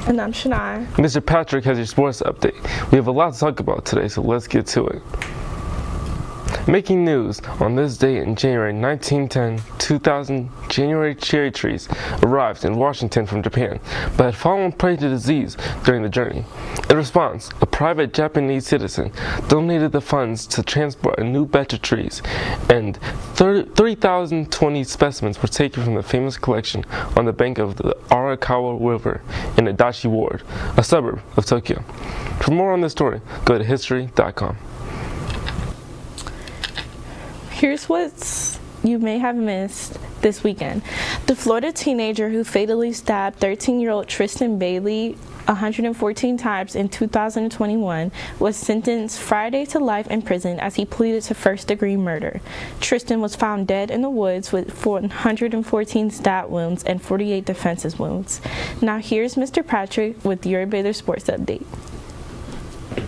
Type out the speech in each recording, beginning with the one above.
And I'm Shania. Mr. Patrick has your sports update. We have a lot to talk about today, so let's get to it. Making news on this day in January 1910, 2,000 January cherry trees arrived in Washington from Japan, but had fallen prey to disease during the journey. In response, a private Japanese citizen donated the funds to transport a new batch of trees, and 3,020 specimens were taken from the famous collection on the bank of the Arakawa River in Adachi Ward, a suburb of Tokyo. For more on this story, go to history.com. Here's what you may have missed this weekend. The Florida teenager who fatally stabbed 13-year-old Tristan Bailey 114 times in 2021 was sentenced Friday to life in prison as he pleaded to first-degree murder. Tristan was found dead in the woods with 114 stab wounds and 48 defensive wounds. Now here's Mr. Patrick with your Baylor Sports Update.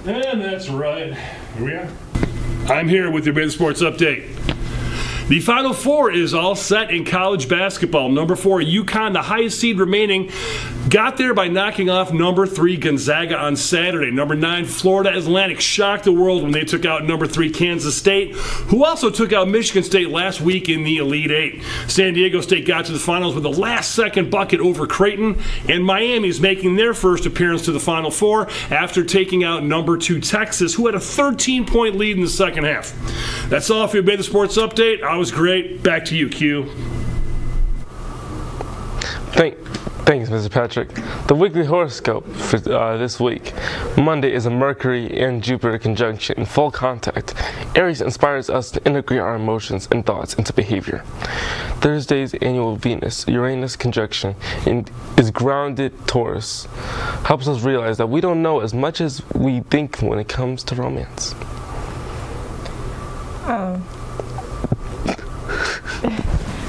And that's right. Here we are. I'm here with your Baylor Sports Update. The Final Four is all set in college basketball. Number 4, UConn, the highest seed remaining, got there by knocking off number 3 Gonzaga on Saturday. Number 9 Florida Atlantic shocked the world when they took out number 3 Kansas State, who also took out Michigan State last week in the Elite Eight. San Diego State got to the finals with a last-second bucket over Creighton, and Miami's making their first appearance to the Final Four after taking out number 2 Texas, who had a 13-point lead in the second half. That's all for your Baylor Sports Update. I was great. Back to you, Q. Thanks, Mr. Patrick. The weekly horoscope for this week. Monday is a Mercury and Jupiter conjunction in full contact. Aries inspires us to integrate our emotions and thoughts into behavior. Thursday's annual Venus-Uranus conjunction is grounded Taurus. Helps us realize that we don't know as much as we think when it comes to romance.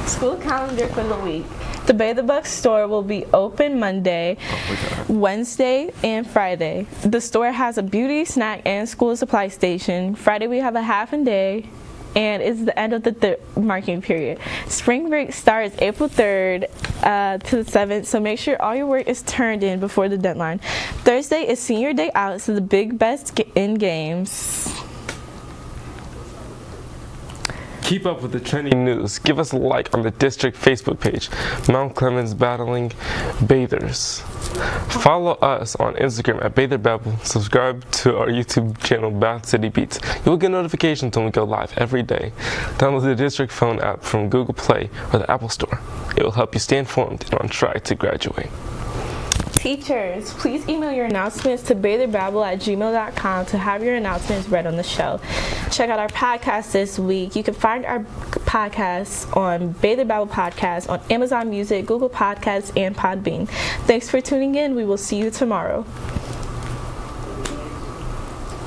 School calendar for the week. The Bay the Buck store will be open Monday, Wednesday, and Friday. The store has a beauty, snack, and school supply station. Friday we have a half a day, and it's the end of the marking period. Spring break starts April 3rd to the 7th, so make sure all your work is turned in before the deadline. Thursday is senior day out, so the big best in games. Keep up with the trending news. Give us a like on the district Facebook page, Mount Clemens Battling Bathers. Follow us on Instagram at Babble. Subscribe to our YouTube channel, Bath City Beats. You will get notifications when we go live every day. Download the district phone app from Google Play or the Apple Store. It will help you stay informed and on track to graduate. Teachers, please email your announcements to batherbabble@gmail.com to have your announcements read on the show. Check out our podcast this week. You can find our podcasts on Baylor Babble Podcast on Amazon Music, Google Podcasts, and Podbean. Thanks for tuning in. We will see you tomorrow.